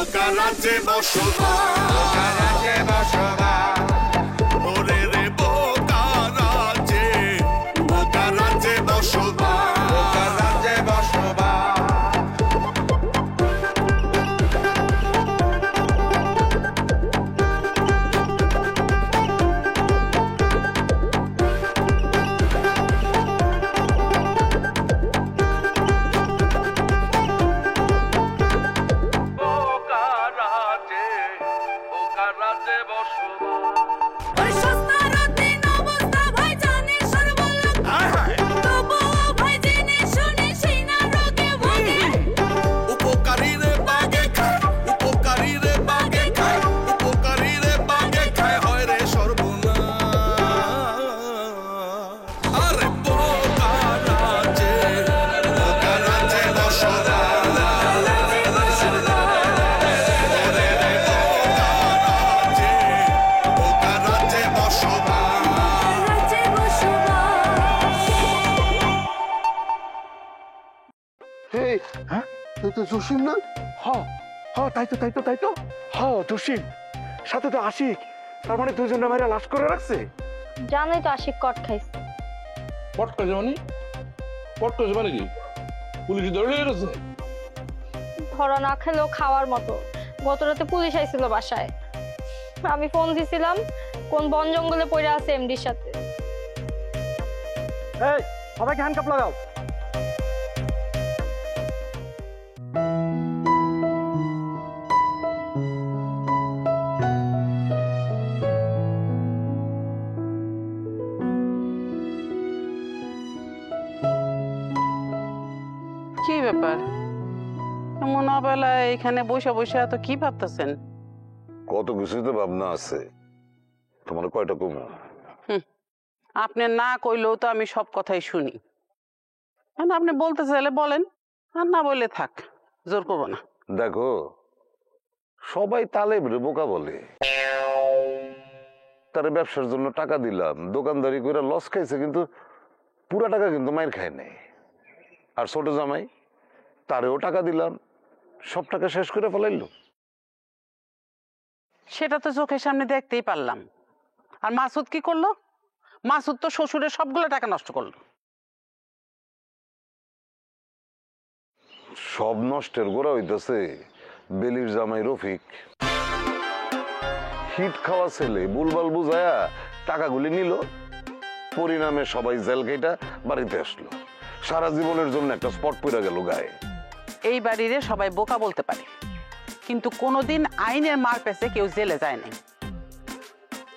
বোকা রাজ্যে বসবাস ওরে রে বোকা রাজ্যে বসবাস জসিম না? তাই তো জসিম সাথে তো আশিক, তার মানে দুজনে মাইরা লাশ করে রাখছে। জানোই তো আশিক কট খাইছে। কট খাইছে মানে কি পুলিশ ধরে নিয়ে গেছে? ধরা না খেলেও খাওয়ার মতো। গত রাতে পুলিশ আইছিল বাসায়, আমি ফোন দিছিলাম কোন বন জঙ্গলে পড়ে আছে এমডির সাথে। এই সবাইকে হ্যান্ডকাপ লাগাও। কি ব্যাপার এমন অবেলায় এখানে বসে বসে এত কি ভাবতেছেন? কত কিছুই তো ভাবনা আছে, তোমার কয়টা কম? আপনি না কইলেও তো আমি সব কথাই শুনি। আপনি বলতে চাইলে বলেন, আর না বললে থাক, জোর করবো না। দেখো, সবাই তালেবরে বোকা বলে। তার ব্যবসার জন্য টাকা দিলাম, দোকানদারি করে লস খাইছে, কিন্তু পুরা টাকা কিন্তু মায়ের খায় নাই। আর ছোট জামাই, তারেও টাকা দিলাম, সব টাকা শেষ করে ফেলাইলো। সেটা তো চোখের সামনে দেখতেই পারলাম। আর মাসুদ কি করলো? মাসুদ তো শ্বশুরের সবগুলো টাকা নষ্ট করলো। সব নষ্টের গোড়া হইতেছে বেলির জামাই রফিক। হিট খাওয়া ছেলে বুলবাল বুঝায়া টাকাগুলি নিল, পরিণামে সবাই জেল কেটা বাড়িতে আসলো। সারা জীবনের জন্য একটা স্পট পড়ে গেল গায়ে। এই বাড়িরে সবাই বোকা বলতে পারে, কিন্তু কোনোদিন আইনের মার পেছে কেউ জেলে যায় নাই।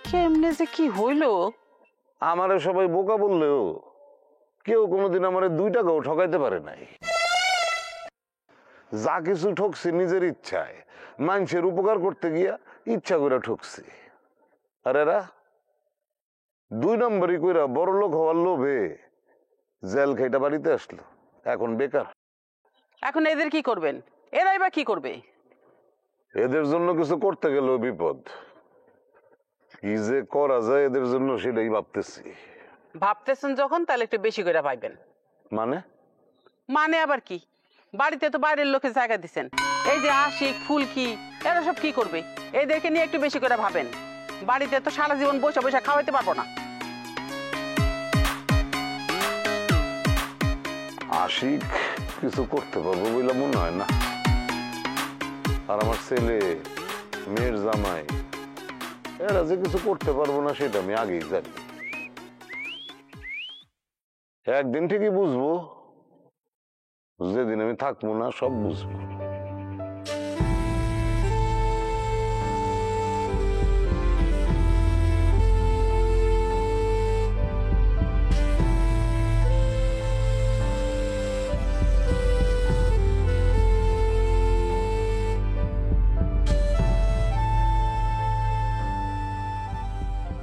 কেমনে যে কি হইলো? আমারে সবাই বোকা বললেও কেউ কোনোদিন আমারে 2 টাকাও ঠকাইতে পারে নাই। যা কিছু ঠকছি নিজের ইচ্ছায়, মানুষের উপকার করতে গিয়া ইচ্ছা করে ঠকছি। আর এরা 2 নম্বরই কইরা বড় লোক হওয়ার লোভে জেল খাইটা বাড়িতে আসলো, এখন বেকার। এখন এদের কি করবেন? এরাই বা কি করবে? এদের জন্য কিছু করতে গেলেও বিপদ। কি যে করা যায় এদের জন্য সেটাই ভাবতেছি। ভাবতেছেন যখন, তাহলে একটু বেশি করে ভাববেন। মানে আবার কি? বাড়িতে তো বাইরের লোকে জায়গা দিচ্ছেন। এই যে আশিক, ফুলকি, এরা সব কি করবে? এদেরকে নিয়ে একটু বেশি করে ভাবেন। বাড়িতে তো সারা জীবন বসে বসে খাওয়াইতে পারবো না। আশিক কিছু করতে পারবো বলে মনে হয় না। আর আমার ছেলে, মেয়ের জামাই, এরা যে কিছু করতে পারবো না সেটা আমি আগেই জানি। একদিন ঠিকই বুঝবো, যেদিন আমি থাকবো না সব বুঝবো।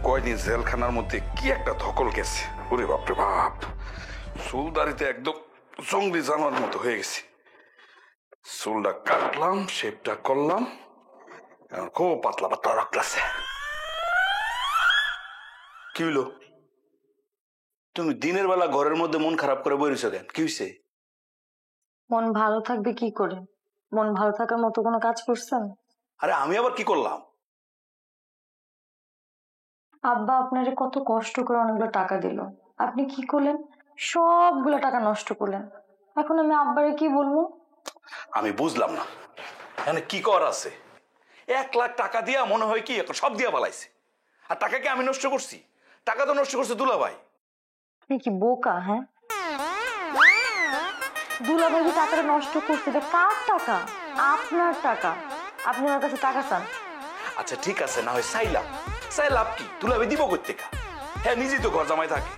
কয়দিন জেলখানার মধ্যে কি একটা ধকল গেছে, ওরে বাপরে বাপ। চুলদারিতে একদম জঙ্গলি জানোয়ার মতো হয়ে গেছে। চুলটা কাটলাম, শেপটা করলাম, খুব পাতলা পাতলা রাখতেছে। কি হইলো? তুমি দিনের বেলা ঘরের মধ্যে মন খারাপ করে বইরেছো কেন? কি হইছে? মন ভালো থাকবে কি করে? মন ভালো থাকার মতো কোনো কাজ করছেন? আরে আমি আবার কি করলাম? আব্বা আপনারে কত কষ্ট করে অনেকগুলো টাকা দিল, আপনি কি করলেন? সবগুলো টাকা নষ্ট করলেন। এখন আমি আব্বারে কি বলবো? আমি বুঝলাম না এখানে কি কর আছে। 1 লাখ টাকা দিয়া মনে হয় কি এখন সব দিয়া পালাইছে। আর টাকা কি আমি নষ্ট করছি? টাকা তো নষ্ট করছে দুলাভাই। আপনি কি বোকা? হ্যাঁ, দুলাভাই যে টাকাটা নষ্ট করছে, এটা কার টাকা? আপনার টাকা। আপনি ওর কাছে টাকা চান? আচ্ছা ঠিক আছে, না হয় চাইলাম, চাই লাভ কি? দুলাভাই দিব কই থেকে? হ্যাঁ নিজেই তো ঘর জামাই থাকে।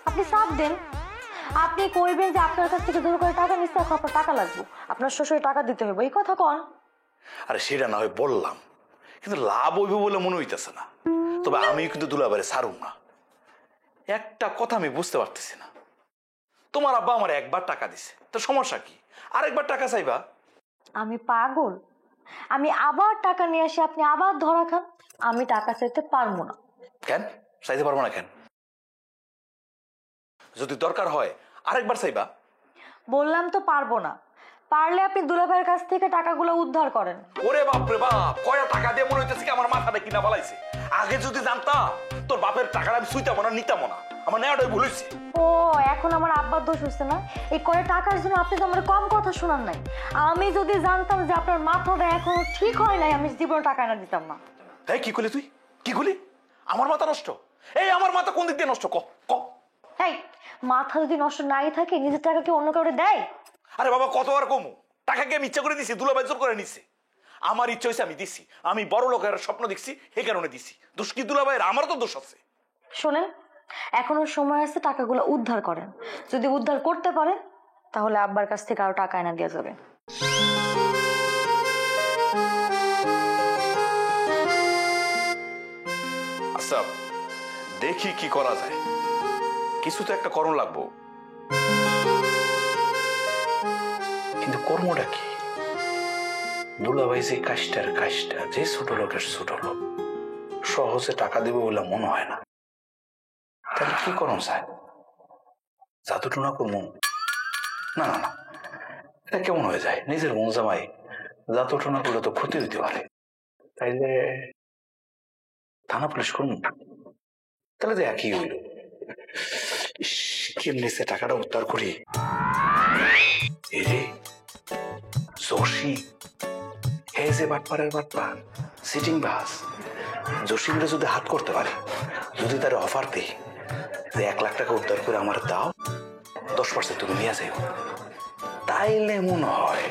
আপনি চাপ দেন, আপনি কইবেন যে আপনার কাছ থেকে জোর করে টাকা নিচ্ছে, এখন আপনার টাকা লাগবে, আপনার শ্বশুরের টাকা দিতে হবে, এই কথা কন। আরে সেটা না হয় বললাম, কিন্তু লাভ হইব বলে মনে হইতেছে না। তবে আমি কিন্তু দুলাভাইরে ছাড়ুম না। একটা কথা আমি বুঝতে পারতেছি না, তোমার আব্বা আমার একবার টাকা দিছে, তো সমস্যা কি? আরেকবার টাকা চাইবা? আমি পাগল? আমি আবার টাকা নিয়ে আসি, আপনি আবার ধরা খান? আমি টাকা চাইতে পারবো না। কেন চাইতে পারবো না কেন? যদি দরকার হয় আরেকবার চাইবা। বললাম তো পারবো না। পারলে আপনি দুলাভাইয়ের কাছ থেকে টাকাগুলো উদ্ধার করেন। ওরে বাপ রে বাপ, কয়টা টাকা দিয়ে মনে হইতেছে কি আমার মাথাটা কিনা বালাইছে। আগে যদি জানতাম তোর বাপের টাকাটা আমি সুইতাম না, নিতাম না। আমার নেওয়াটাই ভুল হইছে। ও এখন আমার আব্বার দোষ হচ্ছে না? এই কয় টাকার জন্য আপনি তো আমার কম কথা শোনান নাই। আমি যদি জানতাম যে আপনার মাথাটা এখনো ঠিক হয় নাই, আমি জীবনে টাকা এনে দিতাম না। এই কি করলি তুই? কি করলি? আমার মাথা নষ্ট? এই আমার মাথা কোন দিক দিয়ে নষ্ট? ক ক এই মাথা যদি নষ্ট নাই থাকে, নিজের টাকা কি অন্য কাউকে দেয়? আরে বাবা কত আর কমু? টাকা কি আমি ইচ্ছা করে দিছি? দুলাভাই জোর করে নিছে। আমার ইচ্ছা হয়েছে আমি দিছি। আমি বড় লোকের স্বপ্ন দেখছি, এই কারণে দিছি। দোষ কি দুলাভাইয়ের? আমারও তো দোষ আছে। শোনেন, এখনো সময় আছে, টাকাগুলো উদ্ধার করেন। যদি উদ্ধার করতে পারেন তাহলে আব্বার কাছ থেকে আরো টাকা এনে দেওয়া যাবে। আচ্ছা দেখি কি করা যায়, কিছু তো একটা করণ লাগবো। কিন্তু কর্মটা কি? দুলাভাই যে কাজটার কাজটা, যে ছোট লোকের ছোট লোক, সহজে টাকা দেবে বলে মনে হয় না। তাহলে কি করণ চায়? জাদুটনা করবো? না না না, এটা কেমন হয়ে যায়? নিজের মন জামাই জাদুটনা করলে তো ক্ষতি হইতে পারে। তাইলে থানা পুলিশ করুন, তাহলে তো একই হইল। কেমনি সে টাকাটা উদ্ধার করি? এরে জসি, হে যে বাটপারের বাটপার, সিটিং বাস, জসিমরে যদি হাত করতে পারে, যদি তার অফার দিই যে 1 লাখ টাকা উদ্ধার করে আমার দাও, 10% তুমি নিয়ে যাও, তাইলে মনে হয়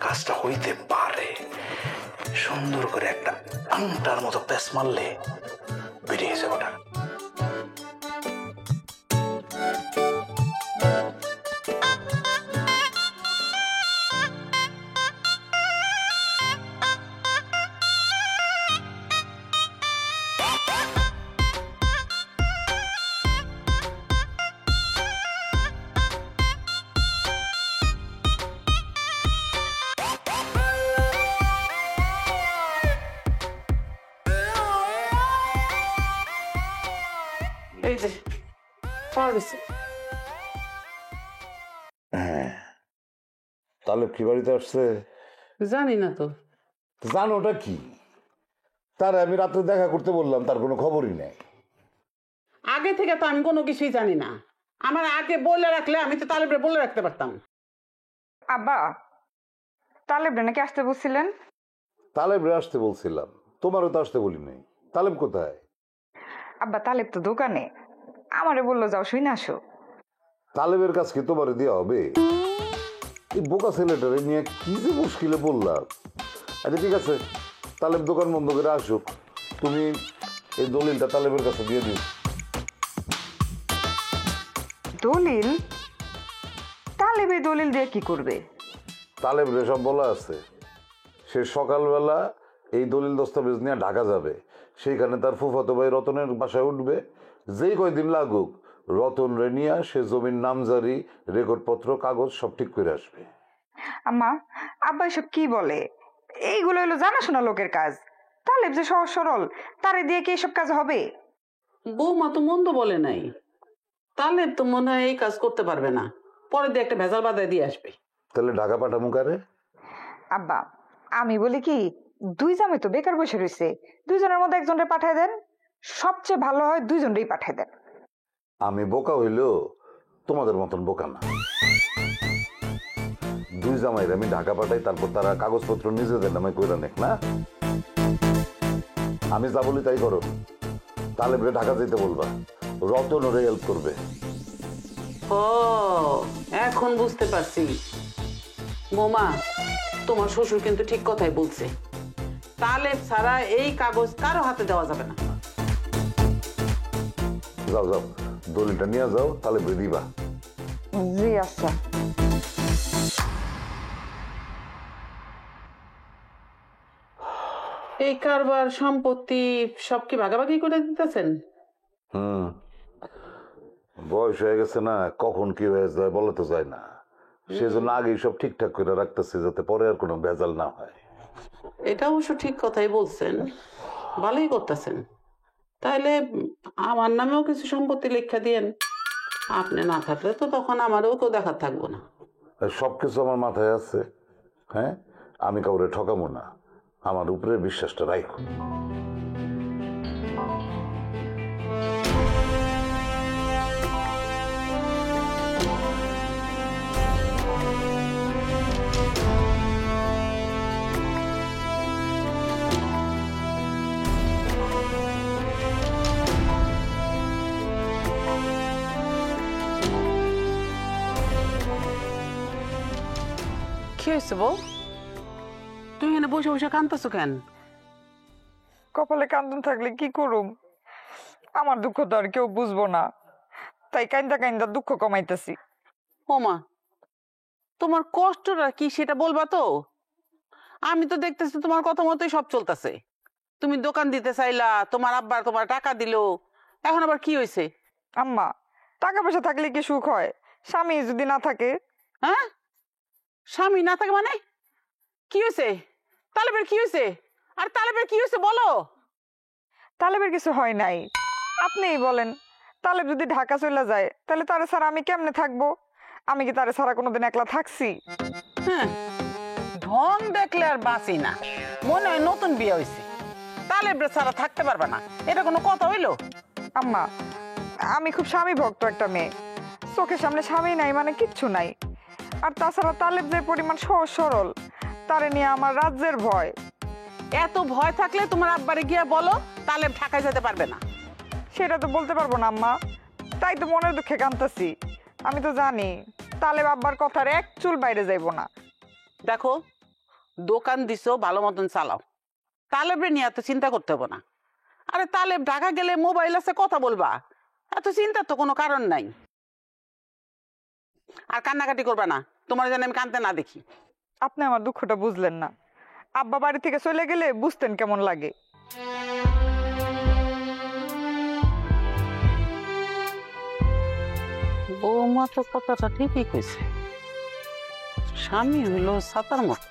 কাজটা হইতে পারে। সুন্দর করে একটা আংটার মতো প্যাস মারলে বেরিয়ে যাবে টাকা। এই যে পাওয়া গেছে। হ্যাঁ, তাহলে কি বাড়িতে আসছে? জানি না তো। জানোটা কি? তার আমি রাত্রে দেখা করতে বললাম, তার কোনো খবরই নেই। আগে থেকে তো আমি কোনো কিছুই জানি না। আমার আগে বলে রাখলে আমি তো তালেবরে বলে রাখতে পারতাম। আব্বা, তালেবরে নাকি আসতে বলছিলেন? তালেবরে আসতে বলছিলাম, তোমারও তো আসতে বলি নাই। তালেব কোথায়? আব্বা তালেব তো দোকানে, আমারে বললো যাও শুই না আসো। তালেবের কাছ কি তোমারে দেওয়া হবে? এই বোকা ছেলেটারে নিয়ে কি যে মুশকিলে পড়লাম। আচ্ছা ঠিক আছে, তালেব দোকান বন্ধ করে আসুক, তুমি এই দলিলটা তালেবের কাছে দিয়ে দিও। দলিল? তালেবে দলিল দিয়ে কি করবে? তালেবরে সব বলা আছে, সে সকালবেলা এই দলিল দস্তাবেজ নিয়ে ঢাকা যাবে, সেইখানে তার ফুফাতো ভাই রতনের বাসায় উঠবে। যেই কয়দিন লাগুক রতন রে নিয়ে সে জমির নামজারি, রেকর্ডপত্র, কাগজ সব ঠিক করে আসবে। আম্মা, আব্বা এসব কি বলে? এইগুলো হলো জানাশোনা লোকের কাজ। তালেব যে সহজ সরল, তারে দিয়ে কি এসব কাজ হবে? বৌমা তো মন্দ বলে নাই। তালেব তো মনে হয় এই কাজ করতে পারবে না, পরে দিয়ে একটা ভেজাল বাদায় দিয়ে আসবে। তাহলে ঢাকা পাঠামু কারে? আব্বা আমি বলি কি, দুই জামাই তো বেকার বসে রয়েছে, দুইজনের মধ্যে একজনকে পাঠায় দেন, সবচেয়ে ভালো হয় দুইজনকেই পাঠায় দেন। আমি বোকা হইলেও তোমাদের মতন বোকা না। দুই জামাইরে আমি ঢাকা পাঠাই, তারপর তারা কাগজপত্র নিজেদের নামে কইরা নেক না। আমি যা বলি তাই করো। তালেবরে ঢাকা যেতে বলবা, রতন ওরে হেল্প করবে। ও এখন বুঝতে পারছি। বোমা, তোমার শ্বশুর কিন্তু ঠিক কথাই বলছে, তালেব ছাড়া এই কাগজ কারো হাতে দেওয়া যাবে না। যাও যাও, দলিলটা নিয়ে যাও, তালেবরে দিবা। জি আচ্ছা। এই কারবার সম্পত্তি সব কি ভাগাভাগি করে দিতেছেন? বয়স হয়ে গেছে না, কখন কি হয়ে যায় বলা তো যায় না। সেজন্য আগেই সব ঠিকঠাক করে রাখতেছে, যাতে পরে আর কোনো ভেজাল না হয়। এটা অবশ্য ঠিক কথাই বলছেন, ভালোই করতেছেন। তাহলে আমার নামেও কিছু সম্পত্তি লেখা দিয়েন। আপনি না থাকলে তো তখন আমারও কেউ দেখার থাকবো না। সবকিছু আমার মাথায় আছে। হ্যাঁ, আমি কাউরে ঠকাবো না, আমার উপরে বিশ্বাসটা রাখো। কি হয়েছে বউ? তুমি এখানে বসে বসে কাঁদতেছো কেন? কপালে কান্দন থাকলে কি করুম, আমার দুঃখ তো আর কেউ বুঝবো না, তাই কান্দা কান্দা দুঃখ কমাইতেছি। ওমা, তোমার কষ্টটা কি সেটা বলবা তো? আমি তো দেখতেছি তোমার কথা মতোই সব চলতেছে। তুমি দোকান দিতে চাইলা, তোমার আব্বা তোমার টাকা দিল, এখন আবার কি হয়েছে? আম্মা, টাকা পয়সা থাকলে কি সুখ হয়? স্বামী যদি না থাকে? হ্যাঁ, স্বামী না থাকে মানে কি হয়েছে? তালেবের কি হয়েছে? আর তালেবের কি হয়েছে বলো। তালেবের কিছু হয় নাই, আপনিই বলেন। তালেব যদি ঢাকা চলে যায়, তাহলে তারে ছাড়া আমি কেমনে থাকবো? আমি কি তারে ছাড়া কোনোদিন একলা থাকছি? হ্যাঁ, ঢং দেখলে আর বাঁচি না, মনে হয় নতুন বিয়ে হয়েছে। তালেবের ছাড়া থাকতে পারবে না, এটা কোনো কথা হইলো? আম্মা, আমি খুব স্বামী ভক্ত একটা মেয়ে, চোখের সামনে স্বামী নাই মানে কিচ্ছু নাই। আর তাছাড়া তালেব যে পরিমাণ সহজ সরল, তারে নিয়ে আমার রাজ্যের ভয়। এত ভয় থাকলে তোমার আব্বারে গিয়া বলো তালেব ঢাকায় যেতে পারবে না। সেটা তো বলতে পারবো না আম্মা, তাই তো মনের দুঃখে কাঁদতেছি। আমি তো জানি তালেব আব্বার কথার এক চুল বাইরে যাইব না। দেখো, দোকান দিছো ভালো মতন চালাও, তালেবের নিয়ে এত চিন্তা করতে হবে না। আরে তালেব ঢাকা গেলে মোবাইল আছে, কথা বলবা, এত চিন্তার তো কোনো কারণ নাই। আর কান্নাকাটি করবা না, তোমার যেন আমি কাঁদতে না দেখি। আপনি আমার দুঃখটা বুঝলেন না, আব্বা বাড়ি থেকে চলে গেলে বুঝতেন কেমন লাগে। বৌমা তো কথাটা ঠিকই কইছে, স্বামী হইল ছাতার মতো,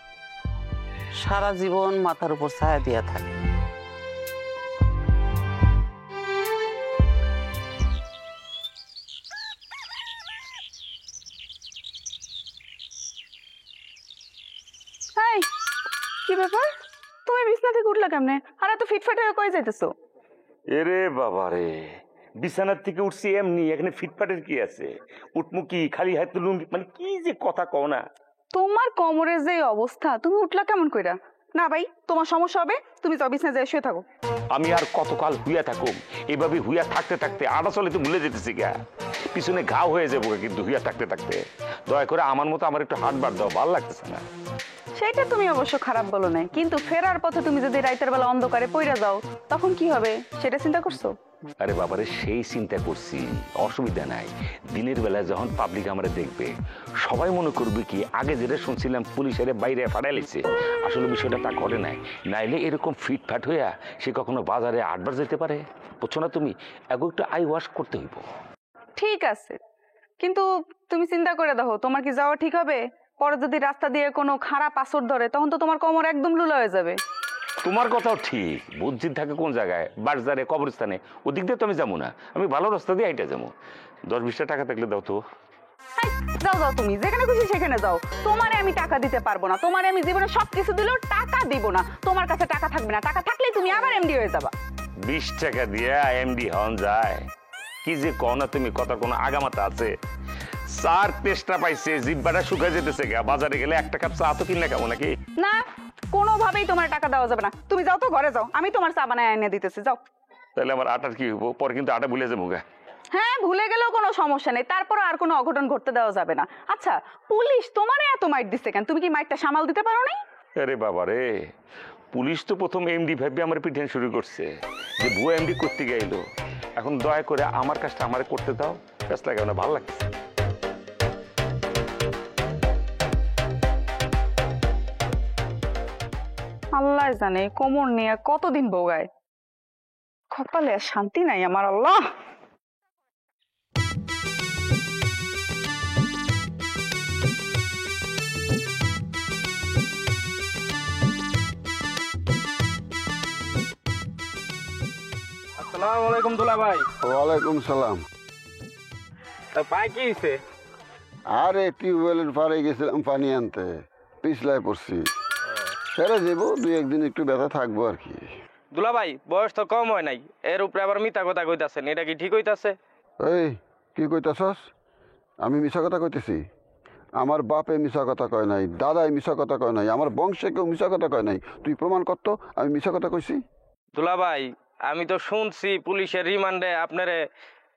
সারা জীবন মাথার উপর ছায়া দিয়া থাকে। কি ব্যাপার, তুমি বিছনা থেকে উঠলা কেমনে? আর এত ফিটফাট হয়ে কই যাইতেছো? এরে বাবা রে, বিছানার থেকে উঠছি এমনি, এখানে ফিটফাটের কি আছে? উঠমু কি খালি হাতে লুঙ্গি, মানে কি যে কথা কও না। তোমার কোমরের যে অবস্থা, তুমি উঠলা কেমন কইরা? না ভাই, তোমার সমস্যা হবে, তুমি যাও বিছনা যায় শুয়ে থাকো। আমি আর কতকাল হুইয়া থাকুম? এভাবে হুইয়া থাকতে থাকতে আড়া চলে তো ভুলে যেতেছি গা, পিছনে ঘাও হয়ে যাবো কিন্তু হুইয়া থাকতে থাকতে। দয়া করে আমার মতো আমার একটু হাত বার দাও, ভালো লাগতেছে না। সেটা তুমি অবশ্য খারাপ বলো না, কিন্তু ফেরার পথে তুমি যদি রাতের বেলা অন্ধকারে পইরা যাও, তখন কি হবে সেটা চিন্তা করছো? আরে বাবারে, সেই চিন্তা করছি, অসুবিধা নাই। দিনের বেলায় যখন পাবলিক আমরা দেখবে, সবাই মনে করবে কি আগে যেটা শুনছিলাম পুলিশের বাইরে ফাটাইছে, আসলে বিষয়টা তা ঘটে নাই। নাইলে এরকম ফিটফাট হইয়া সে কখনো বাজারে আটবার যেতে পারে? বুঝছো না তুমি? একটু আই ওয়াশ করতে হইব। ঠিক আছে, কিন্তু তুমি চিন্তা করে দেখো, তোমার কি যাওয়া ঠিক হবে? পরে যদি রাস্তা দিয়ে কোনো খারাপ আসর ধরে, তখন তো তোমার কোমর একদম লুলা হয়ে যাবে। তোমার কথাও ঠিক, বুদ্ধি থাকে কোন জায়গায়, বাজারে, কবরস্থানে, ওদিক দিয়ে তো আমি যাবো না, আমি ভালো রাস্তা দিয়ে হাইটা যাবো। 10-20 টাকা থাকলে দাও তো। হাই, যাও যাও, তুমি যেখানে খুশি সেখানে যাও। তোমারে আমি টাকা দিতে পারবো না, তোমারে আমি জীবনে সবকিছু দিলেও টাকা দিব না। তোমার কাছে টাকা থাকবে না, টাকা থাকলেই তুমি আবার এমডি হয়ে যাবা। 20 টাকা দিয়ে এমডি হন যায়? কি যে কও না তুমি, কথা কোনো আগামাতা আছে? চার তেষ্টা পাইছে, জিব্বাটা শুকায় যেতেছে গা। বাজারে গেলে 1 কাপ চা তো কিনে খাবো নাকি? না, কোনোভাবেই তোমার টাকা দেওয়া যাবে না। তুমি যাও তো, ঘরে যাও, আমি তোমার চা বানায় এনে দিতেছি, যাও। তাহলে আমার আটার কি হবো? পরে কিন্তু আটা ভুলে যাবো গা। হ্যাঁ, ভুলে গেলেও কোনো সমস্যা নেই, তারপর আর কোনো অঘটন ঘটতে দেওয়া যাবে না। আচ্ছা, পুলিশ তোমারে এত মাইট দিচ্ছে কেন? তুমি কি মাইটটা সামাল দিতে পারো নাই? আরে বাবা রে, পুলিশ তো প্রথম এমডি ভাববে আমার পিঠান শুরু করছে যে ভুয়া এমডি করতে গেলো। এখন দয়া করে আমার কাজটা আমারে করতে দাও, কাজ লাগে না, ভালো লাগছে। আল্লাহ জানে কোমর নিয়ে কতদিন ভোগায়, কপালে আর শান্তি নাই আমার। আল্লাহ, আসসালামু আলাইকুম দুলা ভাই। ওয়ালাইকুম সালাম। পাই কি হইছে? আরে টিউবওয়েলের পাড়ে গেছিলাম পানি আনতে, পিছলায় পড়ছি। সেরে যাবো, 2-1 দিন একটু ব্যথা থাকবো আর কি। দুলা ভাই, বয়স তো কম হয় নাই, এর উপরে আবার মিথ্যা কথা কইতাছেন, এটা কি ঠিক হইতাছে? এই কি কইতাছস? আমি মিছা কথা কইতেছি? আমার বাপে মিছা কথা কয় নাই, দাদাই মিছা কথা কয় নাই, আমার বংশে কেউ মিছা কথা কয় নাই। তুই প্রমাণ করতো আমি মিছা কথা কইছি? দুলা ভাই, আমি তো শুনছি পুলিশের রিমান্ডে আপনারে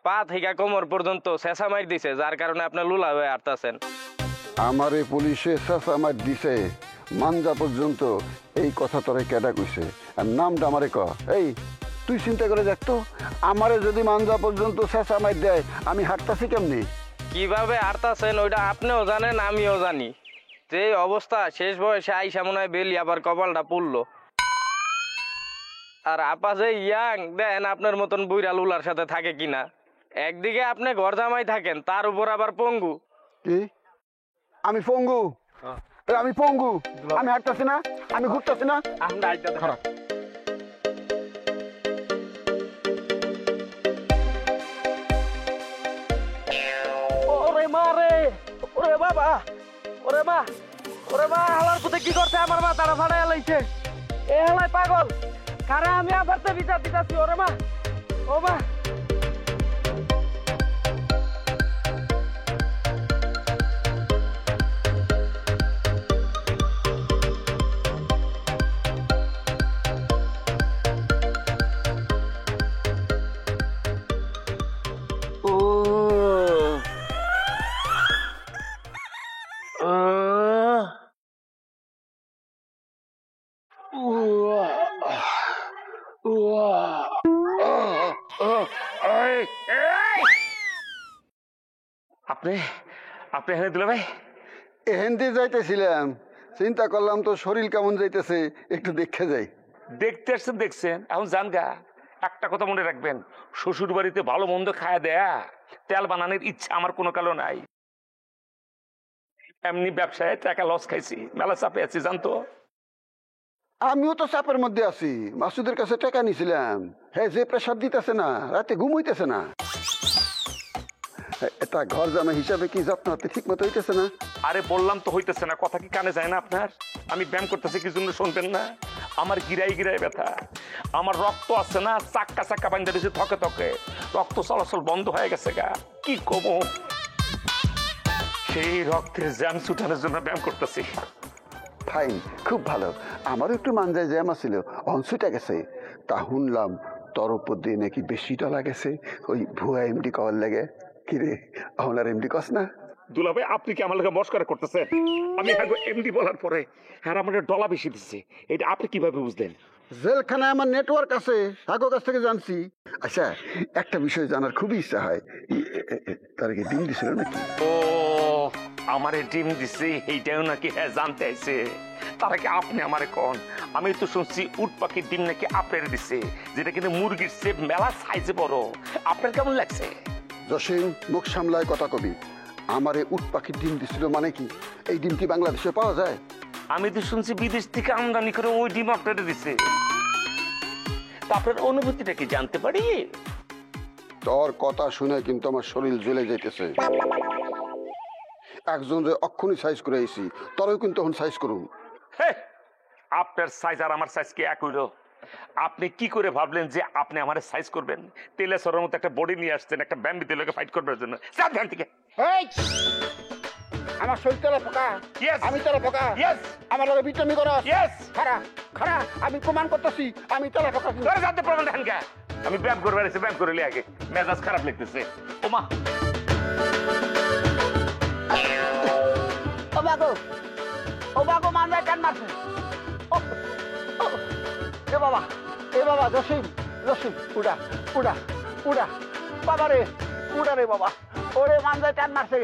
পা থেকে কোমর পর্যন্ত শেষা মার দিছে, যার কারণে আপনি লুলা হয়ে আটতাছেন। আমারে পুলিশে শেষা মার দিছে মানজা পর্যন্ত, এই কথা তোরে কেডা কইছে? আর নামটা আমারে ক। এই তুই চিন্তা করে দেখতো, আমারে যদি মানজা পর্যন্ত শেষা মার দেয় আমি হাঁটতাছি কেমনি? কিভাবে আটতাছেন ওইটা আপনিও জানেন, আমিও জানি। যে অবস্থা, শেষ বয়সে আইসা মনে হয় বেলি আবার কপালটা পুড়লো। আর আপা যে ইয়াং, দেন আপনার মতন বুইরা লুলার সাথে থাকে কিনা। একদিকে আপনি ঘর জামাই থাকেন, তার উপর আবার পঙ্গু। কি? আমি পঙ্গু? আমি পঙ্গু? আমি হাঁটতাছি না, আমি ঘুরতাছি না? খারাপ। ওরে মা রে, ওরে বাবা, ওরে মা, ওরে মা, হালার পুতে কি করছে? আমার মা তারা ফাড়াই লাইছে। এ হালাই পাগল, কারা আমি আবার তো বিচার দিতাছি। ওরে মা, ও মা। আপনি আপনি এখানে দিল ভাই? এহেন্দি যাইতেছিলাম, চিন্তা করলাম তো শরীর কেমন যাইতেছে, একটু দেখে যাই। দেখতে আসছেন, দেখছেন, এখন যান গা। একটা কথা মনে রাখবেন, শ্বশুর বাড়িতে ভালো মন্দ খায়া দেয়া তেল বানানোর ইচ্ছা আমার কোনো কালো নাই। এমনি ব্যবসায় টাকা লস খাইছি, মেলা চাপে আছি, জানতো। আমিও তো চাপের মধ্যে আছি। মাসুদের কাছে টাকা নিছিলাম, হ্যাঁ, যে প্রেসার দিতেছে না, রাতে ঘুম হইতেছে না। এটা ঘর জামা হিসাবে কি যত্ন ঠিক মতো হইতেছে না? আরে বললাম তো হইতেছে না, কথা কি কানে যায় না আপনার? আমি ব্যায়াম করতেছি, কি জন্য শুনবেন না? আমার গিরাই গিরাই ব্যথা, আমার রক্ত আছে না চাক্কা চাক্কা বান্ধা দিয়েছে থকে থকে, রক্ত চলাচল বন্ধ হয়ে গেছে গা। কি কমো, সেই রক্তের জ্যাম ছুটানোর জন্য ব্যায়াম করতেছি। ফাইন, খুব ভালো। আমারও একটু মানজায় জ্যাম আছিল, অংশটা গেছে। তা শুনলাম তোর উপর দিয়ে নাকি বেশি ডলা গেছে ওই ভুয়া এমডি কওয়ার লেগে। কিরে, আমার এমডি কস না? দুলা ভাই, আপনি কি আমার লোকে মস্করা করতেছেন? আমি এমডি বলার পরে হ্যাঁ আমাদের ডলা বেশি দিচ্ছে, এটা আপনি কিভাবে বুঝলেন? জেলখানায় আমার নেটওয়ার্ক আছে, সাগর কাছ থেকে জানছি। আচ্ছা, একটা বিষয় জানার খুবই ইচ্ছা হয়, তার কি ডিম দিছিল নাকি? ও, আমারে ডিম দিছে এইটাও নাকি হ্যাঁ জানতে আইছে? তারা কি আপনি আমারে কন? আমি তো শুনছি উট পাখির ডিম নাকি আপনার দিছে, যেটা কিন্তু মুরগির চেয়ে মেলা সাইজে বড়। আপনার কেমন লাগছে? জসিম, মুখ সামলায় কথা কবি। আমারে উট পাখির ডিম দিছিল মানে কি? এই ডিম কি বাংলাদেশে পাওয়া যায়? আমি তো শুনছি বিদেশ থেকে আমদানি করে ওই ডিম আপনারা দিছে। আপনার অনুভূতিটা কি জানতে পারি? তোর কথা শুনে কিন্তু আমার শরীর জ্বলে যাইতেছে। একজনের অক্ষুনি সাইজ করে আইছি, তোরও কিন্তু এখন সাইজ করুন। আপনার সাইজ আর আমার সাইজ কি এক হইল? আপনি কি করে ভাবলেন যে আপনি আমার সাইজ করবেন? তেলে সরার মতো একটা বডি নিয়ে আসছেন একটা ব্যাম্বি তেলকে ফাইট করবার জন্য। সাবধান থেকে। আমার শরীর তোরা পোকা, আমি তোরা পোকা, আমার লগে বিটমি করস। খারা খারা আমি প্রমাণ করতেছি আমি তোরা পোকা। তোরা জানতে প্রমাণ দেন কে? আমি ব্যায়াম করবার এসে ব্যায়াম করে আগে মেজাজ খারাপ লাগতেছে। ওমা ও বাগো মানবে কেন মারছে? এ বাবা জসিম উড়া উড়া উড়া বাবা রে, উড়া রে বাবা, ওরে মানবে কেন মারছে?